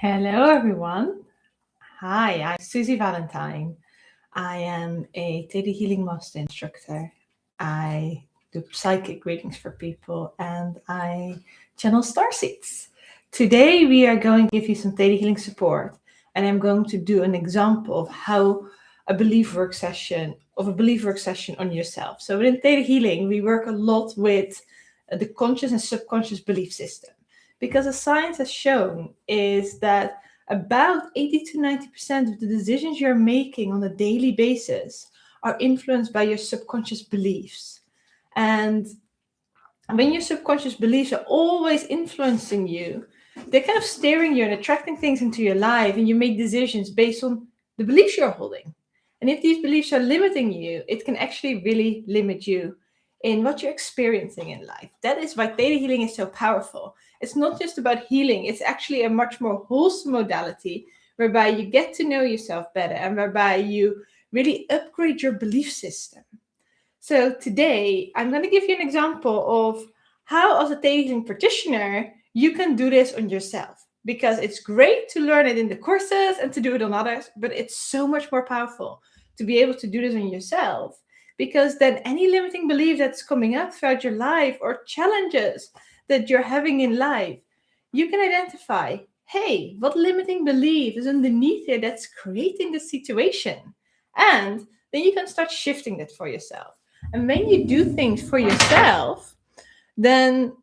Hello, everyone. Hi, I'm Susie Valentine. I am a Theta Healing Master Instructor. I do psychic readings for people and I channel starseeds. Today, we are going to give you some Theta Healing support, and I'm going to do an example of how a belief work session on yourself. So within Theta Healing, we work a lot with the conscious and subconscious belief system, because as science has shown is that about 80 to 90% of the decisions you're making on a daily basis are influenced by your subconscious beliefs. And when your subconscious beliefs are always influencing you, they're kind of steering you and attracting things into your life, and you make decisions based on the beliefs you're holding. And if these beliefs are limiting you, it can actually really limit you in what you're experiencing in life. That is why Theta Healing is so powerful. It's not just about healing, it's actually a much more wholesome modality whereby you get to know yourself better and whereby you really upgrade your belief system. So today, I'm going to give you an example of how, as a Theta Healing practitioner, you can do this on yourself. Because it's great to learn it in the courses and to do it on others, but it's so much more powerful to be able to do this on yourself. Because then any limiting belief that's coming up throughout your life or challenges that you're having in life, you can identify, hey, what limiting belief is underneath here that's creating this situation? And then you can start shifting that for yourself. And when you do things for yourself, then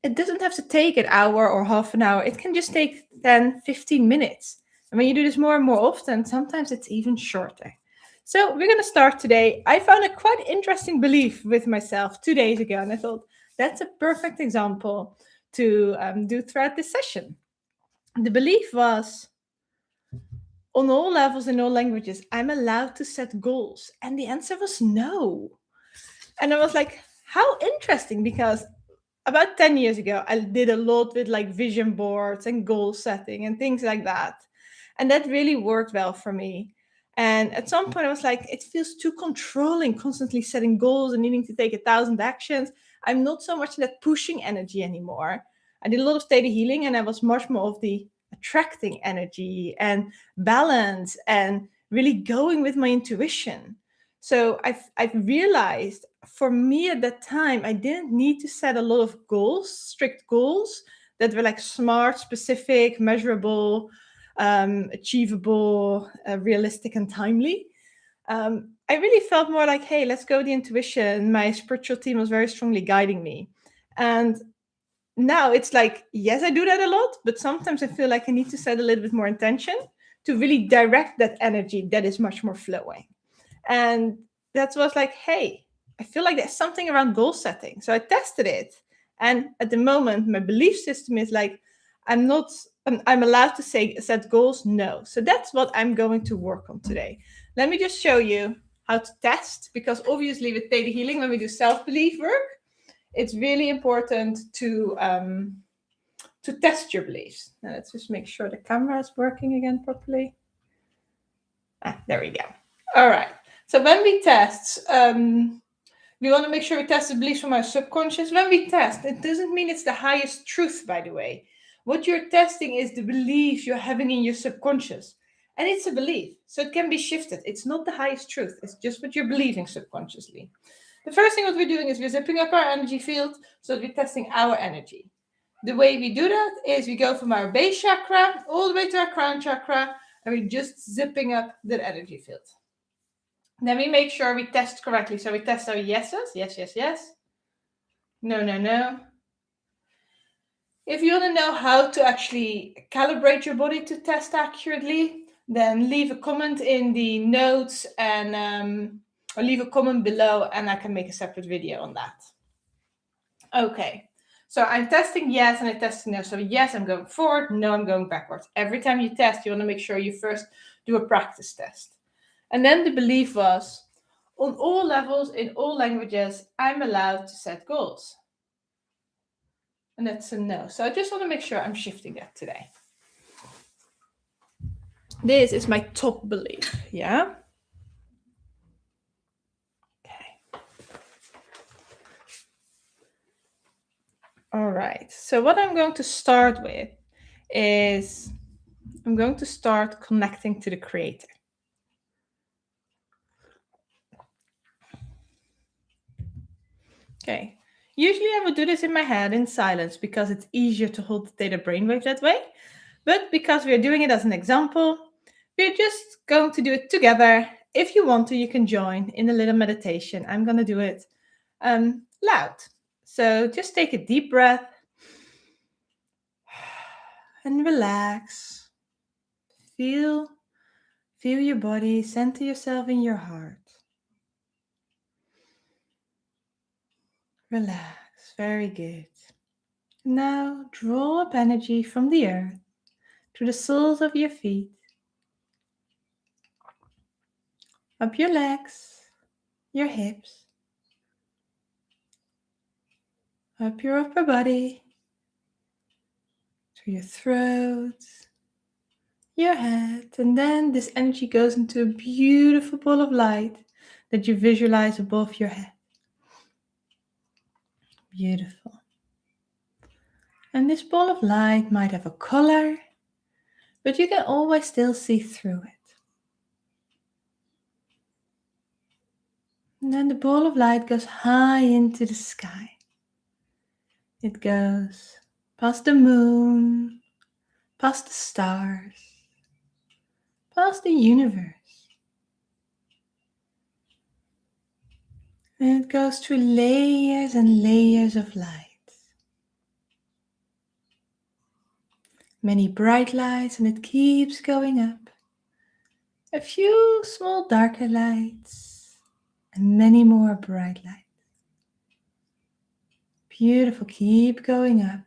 it doesn't have to take an hour or half an hour. It can just take 10, 15 minutes. And when you do this more and more often, sometimes it's even shorter. So we're going to start today. I found a quite interesting belief with myself 2 days ago, and I thought that's a perfect example to do throughout this session. The belief was, on all levels in all languages, I'm allowed to set goals. And the answer was no. And I was like, how interesting, because about 10 years ago, I did a lot with like vision boards and goal setting and things like that. And that really worked well for me. And at some point, I was like, it feels too controlling, constantly setting goals and needing to take 1,000 actions. I'm not so much in that pushing energy anymore. I did a lot of Theta Healing, and I was much more of the attracting energy and balance and really going with my intuition. So I've realized, for me at that time, I didn't need to set a lot of goals, strict goals that were like smart, specific, measurable, achievable, realistic, and timely. I really felt more like, hey, let's go with the intuition. My spiritual team was very strongly guiding me. And now it's like, yes, I do that a lot, but sometimes I feel like I need to set a little bit more intention to really direct that energy that is much more flowing. And that was like, hey, I feel like there's something around goal setting. So I tested it. And at the moment, my belief system is like, I'm allowed to set goals. No. So that's what I'm going to work on today. Let me just show you how to test, because obviously with Theta Healing, when we do self-belief work, it's really important to test your beliefs. Now let's just make sure the camera is working again properly. There we go. All right. So when we test, we want to make sure we test the beliefs from our subconscious. When we test, it doesn't mean it's the highest truth, by the way. What you're testing is the belief you're having in your subconscious. And it's a belief, so it can be shifted. It's not the highest truth. It's just what you're believing subconsciously. The first thing what we're doing is we're zipping up our energy field, so that we're testing our energy. The way we do that is we go from our base chakra all the way to our crown chakra, and we're just zipping up that energy field. Then we make sure we test correctly. So we test our yeses. Yes, yes, yes. No, no, no. If you want to know how to actually calibrate your body to test accurately, then leave a comment in the notes and or leave a comment below, and I can make a separate video on that. Okay. So I'm testing yes and I'm testing no. So yes, I'm going forward. No, I'm going backwards. Every time you test, you want to make sure you first do a practice test. And then the belief was, on all levels, in all languages, I'm allowed to set goals. And that's a no. So I just want to make sure I'm shifting that today. This is my top belief, yeah? Okay. All right. So what I'm going to start with is I'm going to start connecting to the creator. Okay. Usually I would do this in my head in silence because it's easier to hold the theta brainwave that way. But because we're doing it as an example, we're just going to do it together. If you want to, you can join in a little meditation. I'm going to do it loud. So just take a deep breath and relax. Feel your body, center yourself in your heart. Relax, very good. Now draw up energy from the earth to the soles of your feet, up your legs, your hips, up your upper body, to your throat, your head, and then this energy goes into a beautiful ball of light that you visualize above your head. Beautiful. And this ball of light might have a color, but you can always still see through it. And then the ball of light goes high into the sky. It goes past the moon, past the stars, past the universe. And it goes through layers and layers of light. Many bright lights, and it keeps going up. A few small darker lights, and many more bright lights. Beautiful, keep going up.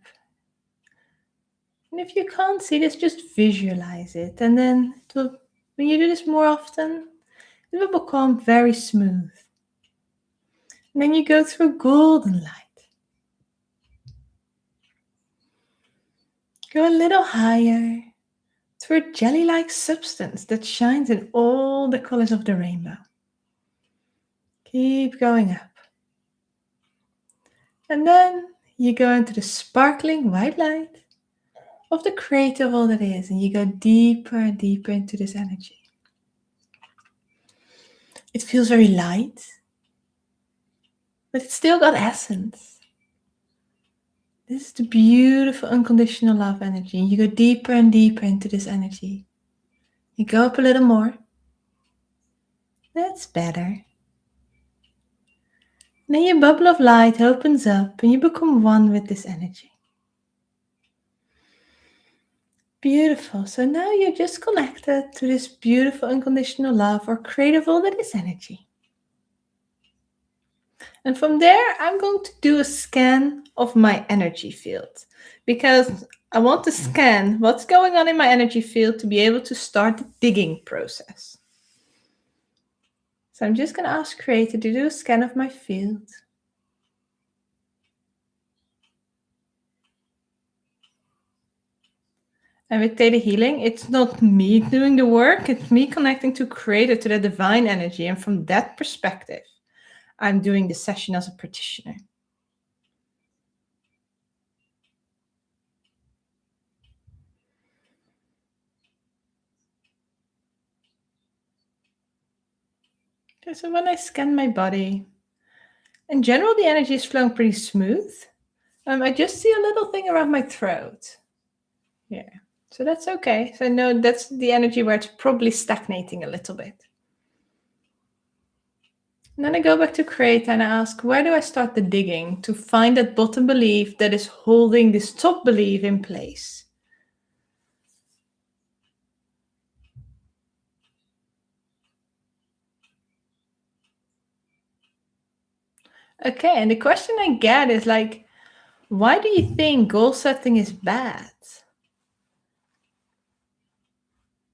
And if you can't see this, just visualize it. And then when you do this more often, it will become very smooth. And then you go through golden light. Go a little higher through a jelly-like substance that shines in all the colors of the rainbow. Keep going up. And then you go into the sparkling white light of the creator of all that is, and you go deeper and deeper into this energy. It feels very light, but it's still got essence. This is the beautiful unconditional love energy. You go deeper and deeper into this energy. You go up a little more. That's better. Then your bubble of light opens up and you become one with this energy. Beautiful. So now you're just connected to this beautiful unconditional love or creative all that is energy. And from there, I'm going to do a scan of my energy field because I want to scan what's going on in my energy field to be able to start the digging process. So I'm just going to ask Creator to do a scan of my field. And with Theta Healing, it's not me doing the work, it's me connecting to Creator, to the divine energy. And from that perspective, I'm doing the session as a practitioner. Okay, so when I scan my body, in general, the energy is flowing pretty smooth. I just see a little thing around my throat. Yeah, so that's okay. So I know that's the energy where it's probably stagnating a little bit. And then I go back to Create and I ask, where do I start the digging to find that bottom belief that is holding this top belief in place? Okay, and the question I get is like, why do you think goal setting is bad?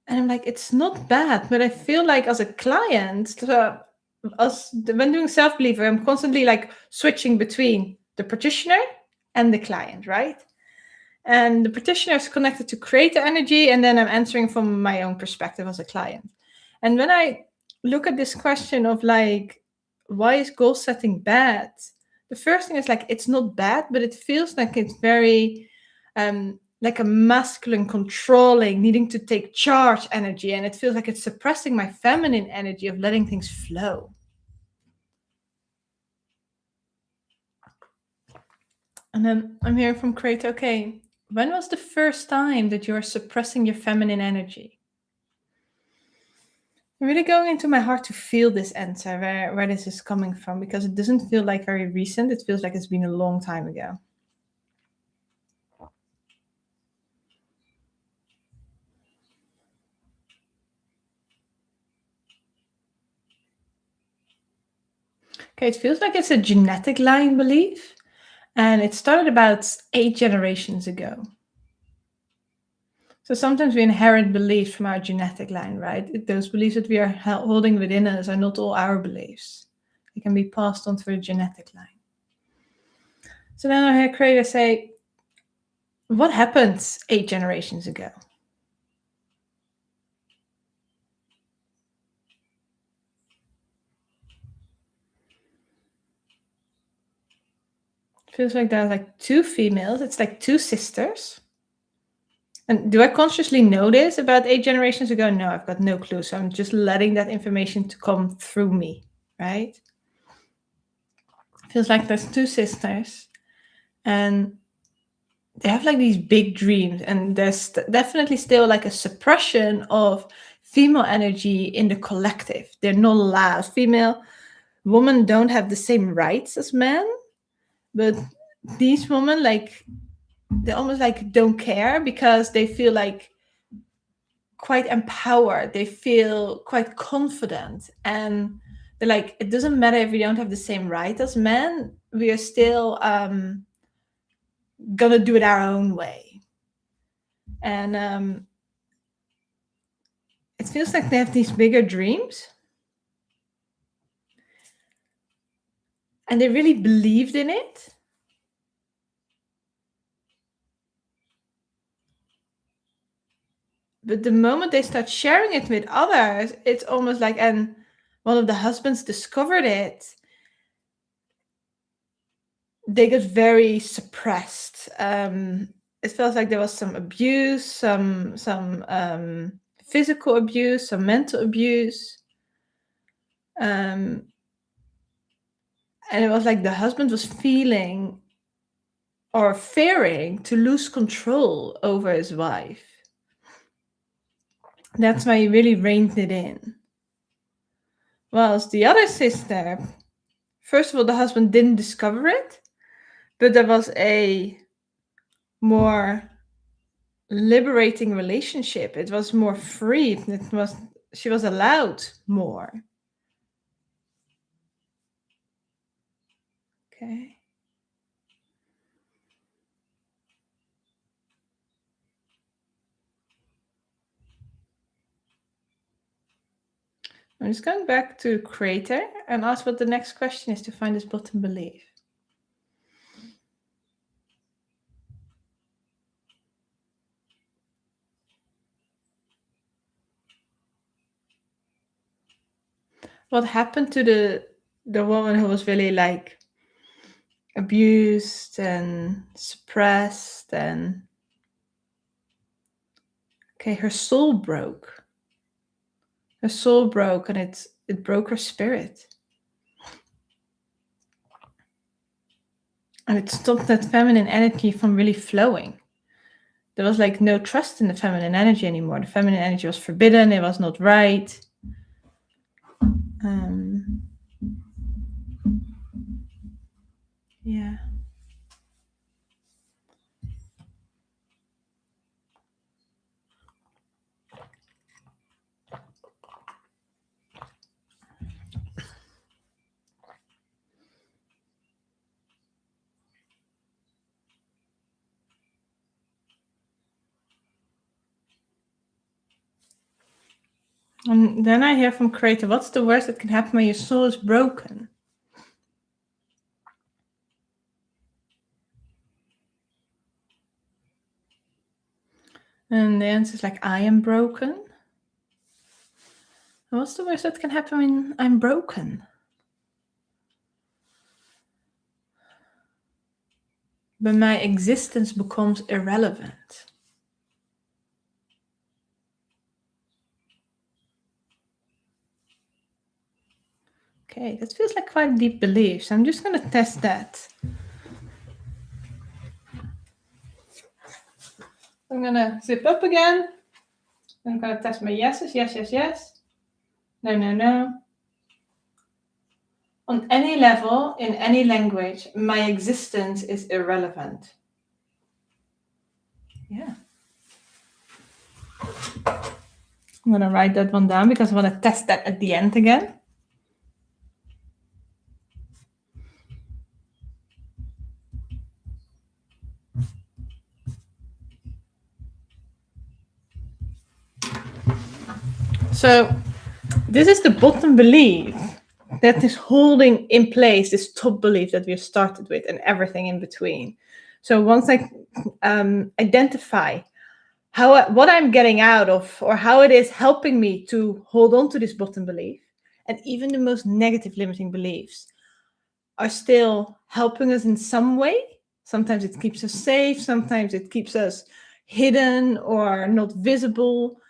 And I'm like, it's not bad, but I feel like as a client, when doing self-belief, I'm constantly like switching between the practitioner and the client, right? And the practitioner is connected to create the energy, and then I'm answering from my own perspective as a client. And when I look at this question of like, why is goal setting bad? The first thing is like, it's not bad, but it feels like it's very like a masculine, controlling, needing to take charge energy. And it feels like it's suppressing my feminine energy of letting things flow. And then I'm hearing from Crate, okay, when was the first time that you're suppressing your feminine energy? I'm really going into my heart to feel this answer, where this is coming from, because it doesn't feel like very recent. It feels like it's been a long time ago. Okay, it feels like it's a genetic line belief, and it started about 8 generations ago. So sometimes we inherit beliefs from our genetic line, right? Those beliefs that we are holding within us are not all our beliefs. They can be passed on through a genetic line. So then I hear Creator say, what happened 8 generations ago? Feels like there's like 2 females. It's like 2 sisters. And do I consciously know this about 8 generations ago? No, I've got no clue. So I'm just letting that information to come through me, right? Feels like there's 2 sisters, and they have like these big dreams, and there's definitely still like a suppression of female energy in the collective. They're not allowed. Female women don't have the same rights as men, but these women, like, they almost like don't care because they feel like quite empowered. They feel quite confident, and they're like, it doesn't matter if we don't have the same right as men, we are still gonna do it our own way. And it feels like they have these bigger dreams, and they really believed in it. But the moment they start sharing it with others, it's almost like, and one of the husbands discovered it, they got very suppressed. It felt like there was some abuse, some physical abuse, some mental abuse. And it was like the husband was feeling or fearing to lose control over his wife. That's why he really reined it in. Whilst the other sister, first of all, the husband didn't discover it, but there was a more liberating relationship. It was more free. She was allowed more. Okay. I'm just going back to Creator and ask what the next question is to find this bottom belief. What happened to the woman who was really like abused and suppressed, and okay, her soul broke. Her soul broke, and it broke her spirit. And it stopped that feminine energy from really flowing. There was like no trust in the feminine energy anymore. The feminine energy was forbidden. It was not right. Yeah. And then I hear from Creator, what's the worst that can happen when your soul is broken? And the answer is like, I am broken. And what's the worst that can happen when I'm broken? but my existence becomes irrelevant. Okay, that feels like quite a deep belief, so I'm just going to test that. I'm going to zip up again. I'm going to test my yeses. Yes, yes, yes. No, no, no. On any level, in any language, my existence is irrelevant. Yeah. I'm going to write that one down because I want to test that at the end again. So this is the bottom belief that is holding in place this top belief that we've started with and everything in between. So once I identify what I'm getting out of or how it is helping me to hold on to this bottom belief, and even the most negative limiting beliefs are still helping us in some way. Sometimes it keeps us safe, sometimes it keeps us hidden or not visible.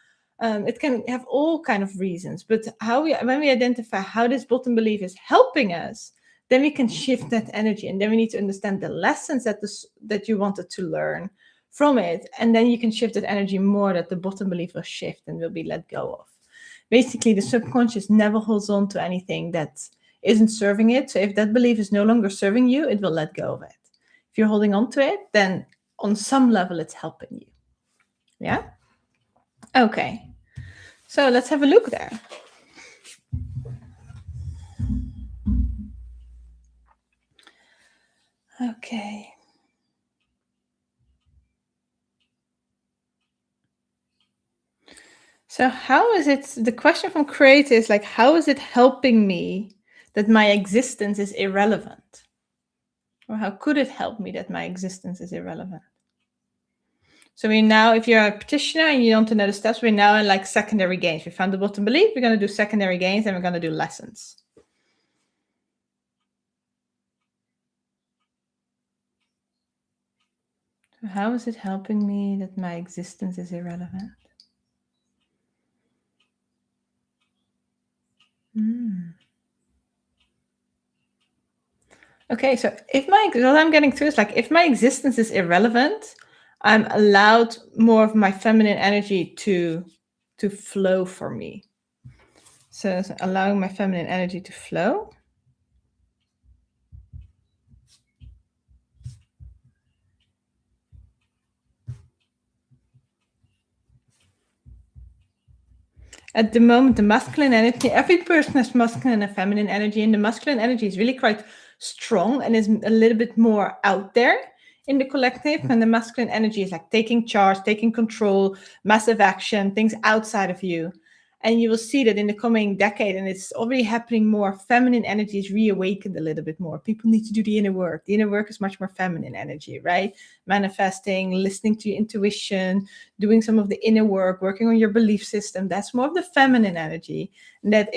It can have all kind of reasons, but when we identify how this bottom belief is helping us, then we can shift that energy, and then we need to understand the lessons that you wanted to learn from it, and then you can shift that energy more that the bottom belief will shift and will be let go of. Basically, the subconscious never holds on to anything that isn't serving it. So if that belief is no longer serving you, it will let go of it. If you're holding on to it, then on some level it's helping you. Yeah? Okay. So let's have a look there. Okay. So how is it, the question from Creator is like, how is it helping me that my existence is irrelevant? Or how could it help me that my existence is irrelevant? So we now, if you're a practitioner and you want to know the steps, we're now in like secondary gains. We found the bottom belief, we're going to do secondary gains, and we're going to do lessons. So how is it helping me that my existence is irrelevant? Okay, so what I'm getting to is like, if my existence is irrelevant, I'm allowed more of my feminine energy to flow for me. So allowing my feminine energy to flow. At the moment, the masculine energy, every person has masculine and feminine energy, and the masculine energy is really quite strong and is a little bit more out there in the collective, and the masculine energy is like taking charge, taking control, massive action, things outside of you. And you will see that in the coming decade, and it's already happening more, feminine energy is reawakened a little bit more. People need to do the inner work. The inner work is much more feminine energy, right? Manifesting, listening to your intuition, doing some of the inner work, working on your belief system. That's more of the feminine energy. And there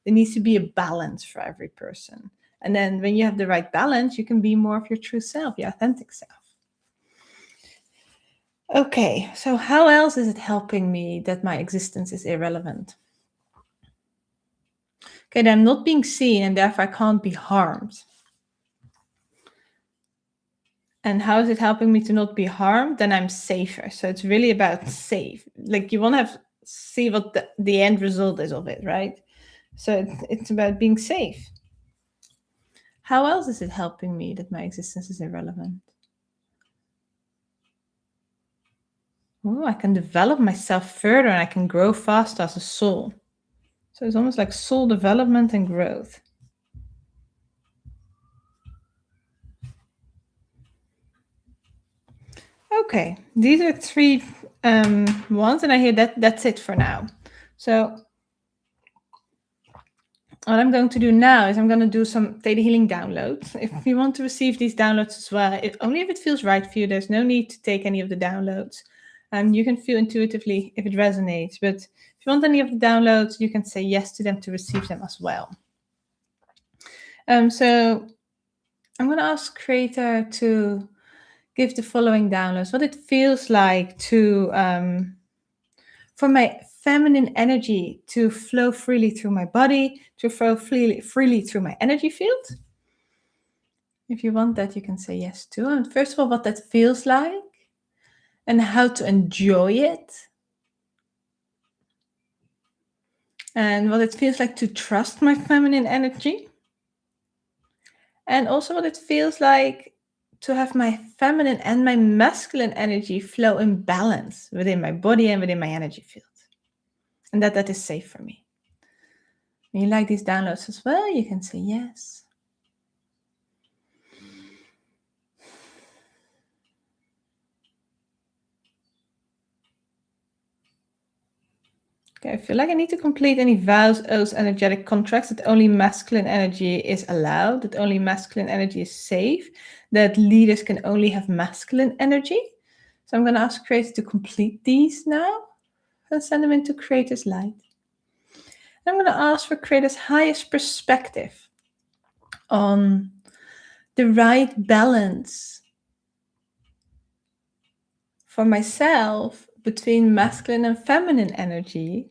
needs to be a balance for every person. And then when you have the right balance, you can be more of your true self, your authentic self. Okay, so how else is it helping me that my existence is irrelevant? Okay, then I'm not being seen and therefore I can't be harmed. And how is it helping me to not be harmed? Then I'm safer. So it's really about safe. Like you want to see what the end result is of it, right? So it's about being safe. How else is it helping me that my existence is irrelevant? Oh, I can develop myself further and I can grow faster as a soul. So it's almost like soul development and growth. Okay, these are three ones, and I hear that's it for now. So what I'm going to do now is I'm going to do some Theta Healing downloads. If you want to receive these downloads as well, only if it feels right for you, there's no need to take any of the downloads. You can feel intuitively if it resonates, but if you want any of the downloads, you can say yes to them to receive them as well. So I'm going to ask Creator to give the following downloads. What it feels like to for my feminine energy to flow freely through my body, to flow freely through my energy field. If you want that, you can say yes too. And first of all, what that feels like and how to enjoy it. And what it feels like to trust my feminine energy. And also what it feels like to have my feminine and my masculine energy flow in balance within my body and within my energy field. And that is safe for me. When you like these downloads as well, you can say yes. Okay, I feel like I need to complete any vows, oaths, energetic contracts that only masculine energy is allowed, that only masculine energy is safe, that leaders can only have masculine energy. So I'm going to ask Creator to complete these now and send them into Creator's light. And I'm going to ask for Creator's highest perspective on the right balance for myself between masculine and feminine energy,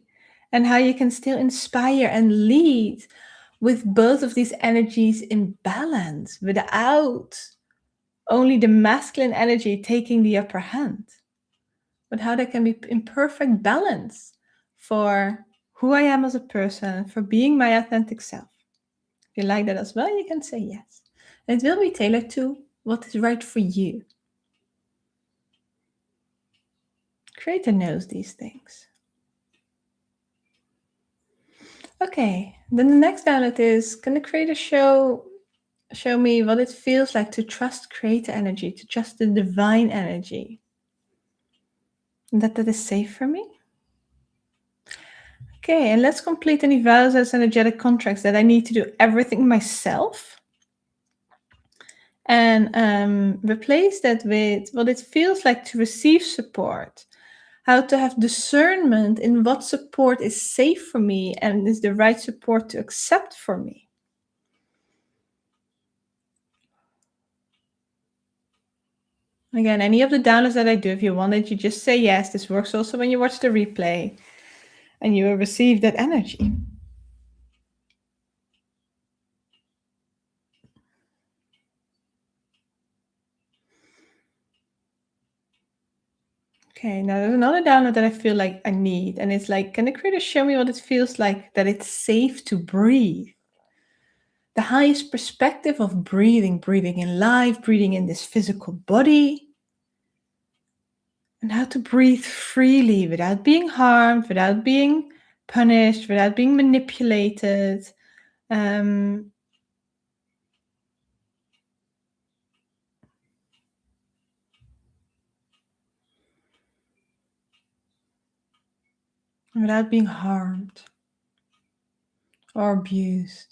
and how you can still inspire and lead with both of these energies in balance without only the masculine energy taking the upper hand, but how they can be in perfect balance for who I am as a person, for being my authentic self. If you like that as well, you can say yes. And it will be tailored to what is right for you. Creator knows these things. Okay, then the next download is, can the Creator show me what it feels like to trust Creator energy, to trust the divine energy, and that is safe for me? Okay, and let's complete any vows as energetic contracts that I need to do everything myself, and replace that with what it feels like to receive support, how to have discernment in what support is safe for me and is the right support to accept for me. Again, any of the downloads that I do, if you wanted, you just say yes. This works also when you watch the replay, and you will receive that energy. Okay, now there's another download that I feel like I need, and it's like, can the Creator show me what it feels like that it's safe to breathe? The highest perspective of breathing in life, breathing in this physical body, and how to breathe freely without being harmed, without being punished, without being manipulated. Without being harmed or abused.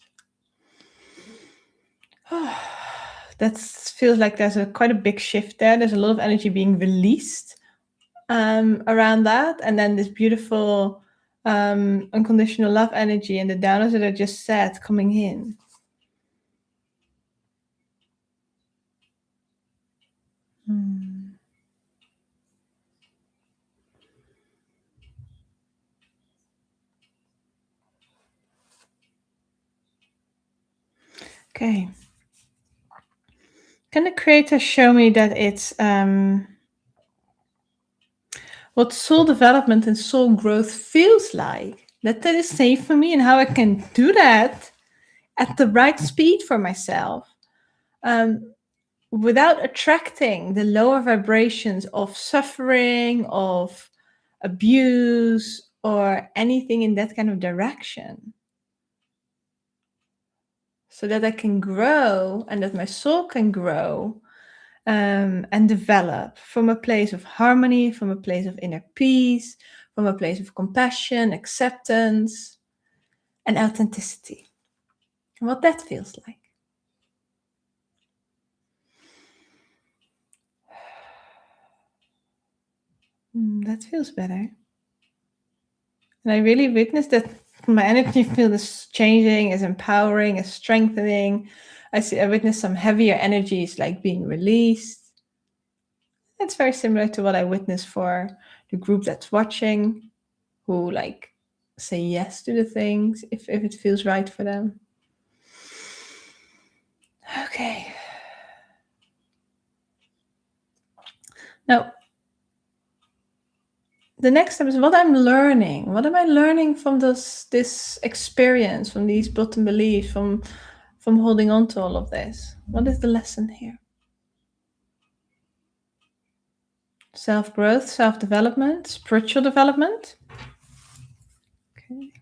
That feels like there's quite a big shift there. There's a lot of energy being released around that, and then this beautiful unconditional love energy and the downloads that I just said coming in. Okay. Can the Creator show me that it's what soul development and soul growth feels like? That is safe for me, and how I can do that at the right speed for myself, without attracting the lower vibrations of suffering, of abuse, or anything in that kind of direction. So that I can grow and that my soul can grow and develop from a place of harmony, from a place of inner peace, from a place of compassion, acceptance, and authenticity. And what that feels like. That feels better. And I really witnessed that my energy field is changing, is empowering, is strengthening. I witness some heavier energies like being released. It's very similar to what I witnessed for the group that's watching, who like say yes to the things if it feels right for them. Okay. Now, the next step is what I'm learning. What am I learning from this experience, from these bottom beliefs, from holding on to all of this? What is the lesson here? Self-growth, self-development, spiritual development. Okay.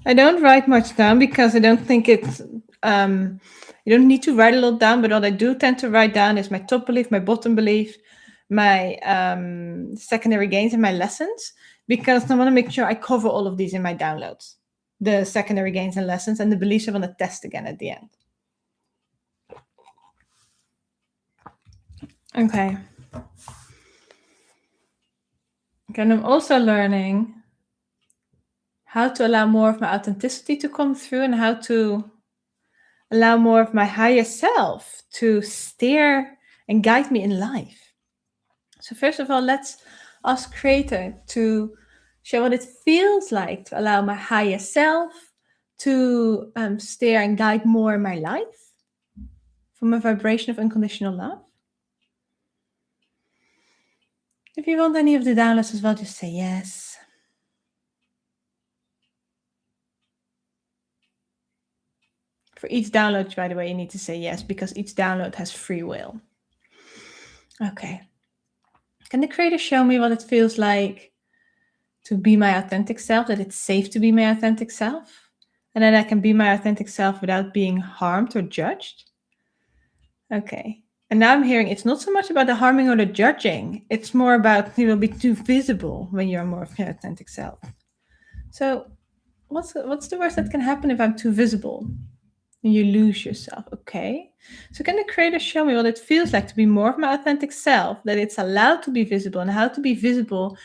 I don't write much down because I don't think it's you don't need to write a lot down, but what I do tend to write down is my top belief, my bottom belief, my secondary gains, and my lessons, because I want to make sure I cover all of these in my downloads, the secondary gains and lessons, and the beliefs I want to test again at the end. Okay. And I'm also learning how to allow more of my authenticity to come through, and how to allow more of my higher self to steer and guide me in life. So first of all, let's ask Creator to show what it feels like to allow my higher self to steer and guide more in my life from a vibration of unconditional love. If you want any of the downloads as well, just say yes. For each download, by the way, you need to say yes, because each download has free will. Okay. Can the Creator show me what it feels like to be my authentic self, that it's safe to be my authentic self, and that I can be my authentic self without being harmed or judged? Okay. And now I'm hearing it's not so much about the harming or the judging. It's more about you will be too visible when you're more of your authentic self. So what's the worst that can happen if I'm too visible? And you lose yourself. Okay. So can the Creator show me what it feels like to be more of my authentic self, that it's allowed to be visible, and how to be visible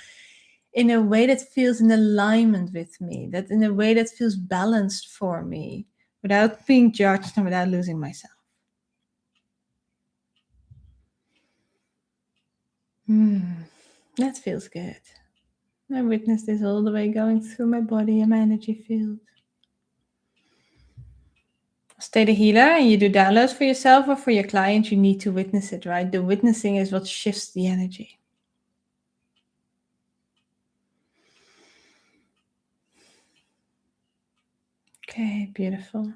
in a way that feels in alignment with me, that in a way that feels balanced for me, without being judged and without losing myself? That feels good. I witness this all the way going through my body and my energy field. Stay the healer and you do downloads for yourself or for your client, you need to witness it, right? The witnessing is what shifts the energy. Okay, beautiful.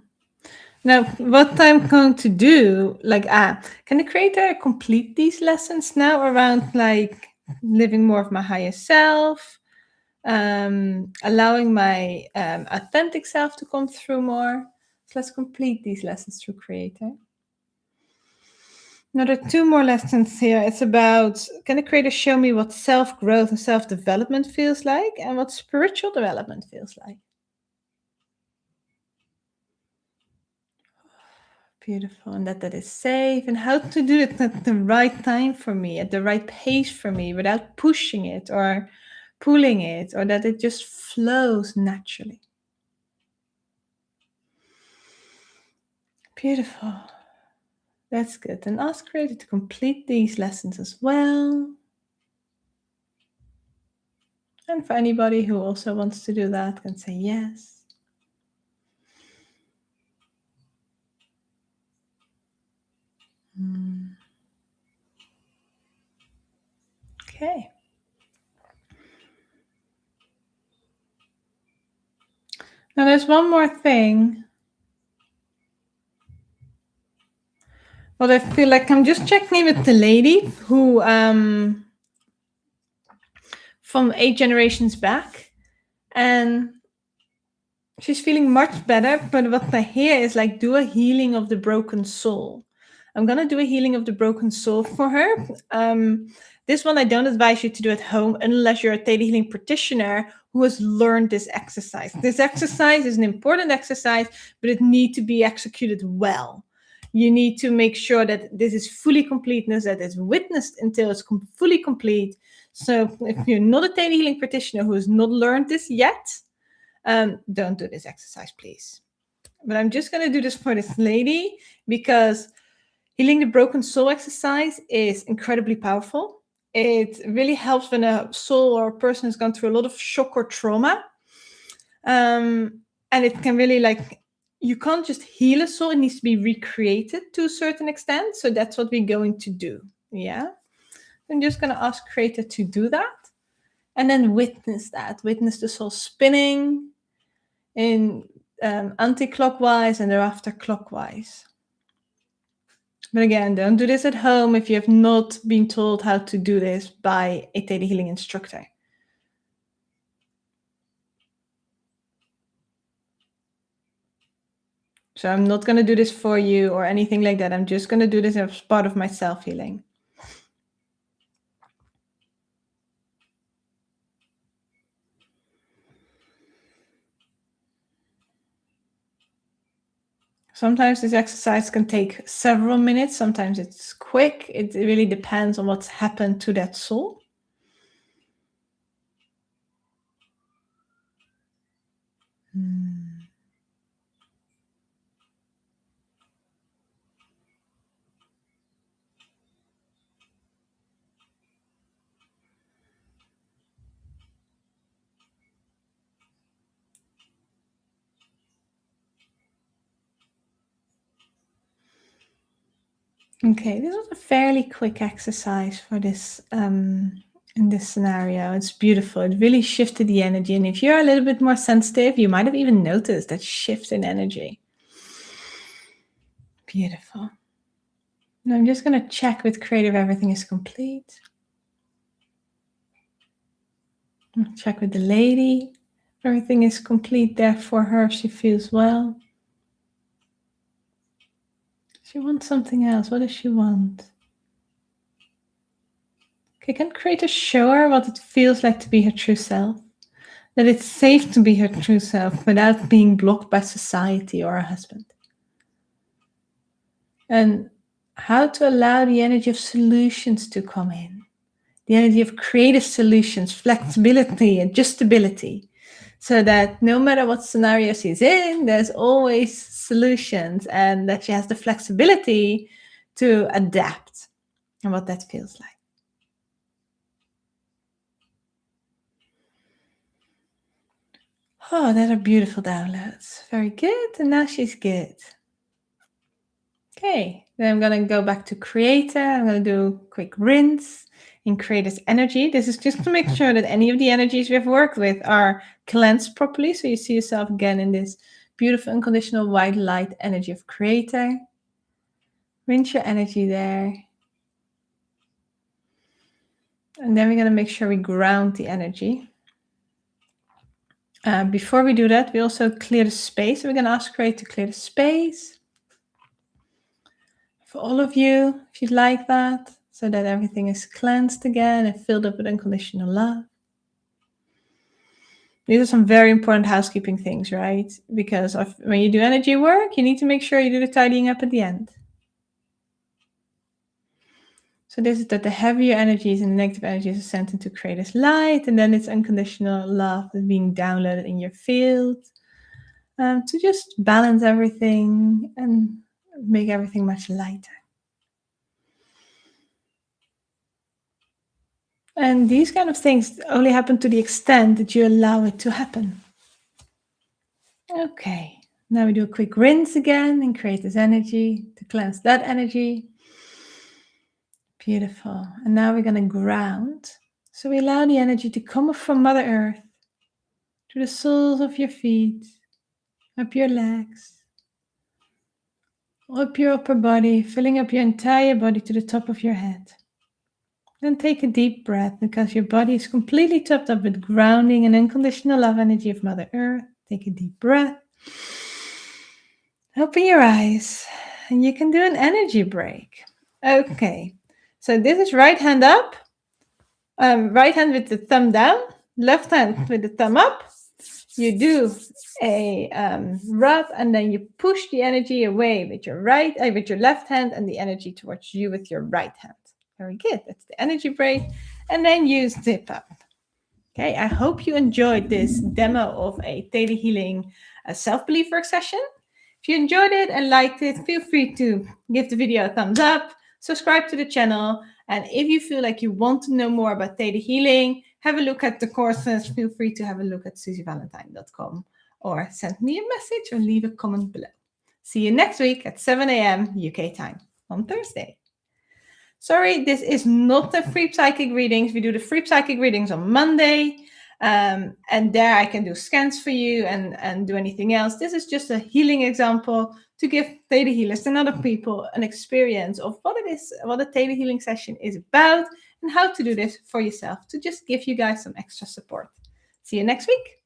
Now, what I'm going to do, can the Creator complete these lessons now around like living more of my higher self, allowing my authentic self to come through more? So let's complete these lessons through Creator. Now, there are two more lessons here. It's about, can the Creator show me what self-growth and self-development feels like, and what spiritual development feels like? Beautiful. And that is safe, and how to do it at the right time for me, at the right pace for me, without pushing it or pulling it, or that it just flows naturally. Beautiful. That's good. And ask Creator to complete these lessons as well. And for anybody who also wants to do that, can say yes. Okay. Now there's one more thing. What I feel like I'm just checking in with the lady who, from 8 generations back, and she's feeling much better. But what I hear is like, do a healing of the broken soul. I'm going to do a healing of the broken soul for her. This one I don't advise you to do at home unless you're a Theta Healing practitioner who has learned this exercise. This exercise is an important exercise, but it needs to be executed well. You need to make sure that this is fully completeness, that it's witnessed until it's fully complete, So if you're not a Theta Healing practitioner who has not learned this yet, don't do this exercise, please. But I'm just going to do this for this lady because healing the broken soul exercise is incredibly powerful. It really helps when a soul or a person has gone through a lot of shock or trauma. And it can really, like, you can't just heal a soul. It needs to be recreated to a certain extent. So that's what we're going to do. Yeah. I'm just going to ask Creator to do that. And then witness that. Witness the soul spinning in anti-clockwise and thereafter clockwise. But again, don't do this at home if you have not been told how to do this by a Theta Healing instructor. So I'm not going to do this for you or anything like that. I'm just going to do this as part of my self-healing. Sometimes this exercise can take several minutes. Sometimes it's quick. It really depends on what's happened to that soul. Okay, this was a fairly quick exercise for this in this scenario. It's beautiful. It really shifted the energy. And if you're a little bit more sensitive, you might have even noticed that shift in energy. Beautiful. Now I'm just going to check with Creative everything is complete. Check with the lady. Everything is complete there for her. She feels well. She wants something else. What does she want? Okay, can Creator show her what it feels like to be her true self? That it's safe to be her true self without being blocked by society or her husband. And how to allow the energy of solutions to come in. The energy of creative solutions, flexibility, adjustability. So that no matter what scenario she's in, there's always solutions and that she has the flexibility to adapt and what that feels like. Oh, that are beautiful downloads. Very good. And now she's good. Okay, then I'm going to go back to Creator. I'm going to do a quick rinse in Creator's energy. This is just to make sure that any of the energies we have worked with are cleansed properly. So you see yourself again in this beautiful unconditional white light energy of Creator. Rinse your energy there. And then we're going to make sure we ground the energy. Before we do that, we also clear the space. So we're going to ask Creator to clear the space. For all of you, if you'd like that, so that everything is cleansed again and filled up with unconditional love. These are some very important housekeeping things, right? Because when you do energy work, you need to make sure you do the tidying up at the end. So this is that the heavier energies and the negative energies are sent into Creator's light, and then it's unconditional love that's being downloaded in your field to just balance everything and make everything much lighter. And these kind of things only happen to the extent that you allow it to happen. Okay, now we do a quick rinse again and create this energy to cleanse that energy. Beautiful. And now we're going to ground. So we allow the energy to come up from Mother Earth to the soles of your feet, up your legs, up your upper body, filling up your entire body to the top of your head. Then take a deep breath because your body is completely topped up with grounding and unconditional love energy of Mother Earth. Take a deep breath. Open your eyes and you can do an energy break. Okay, so this is right hand up, right hand with the thumb down, left hand with the thumb up. You do a rub and then you push the energy away with your left hand and the energy towards you with your right hand. Very good. That's the energy break. and then you zip up. Okay, I hope you enjoyed this demo of a Theta Healing self-belief work session. If you enjoyed it and liked it, feel free to give the video a thumbs up, subscribe to the channel, and if you feel like you want to know more about Theta Healing, have a look at the courses. Feel free to have a look at susievalentine.com or send me a message or leave a comment below. See you next week at 7 a.m. UK time on Thursday. Sorry, this is not the free psychic readings. We do the free psychic readings on Monday. And there I can do scans for you and do anything else. This is just a healing example to give Theta healers and other people an experience of what it is, what a Theta healing session is about, and how to do this for yourself to just give you guys some extra support. See you next week.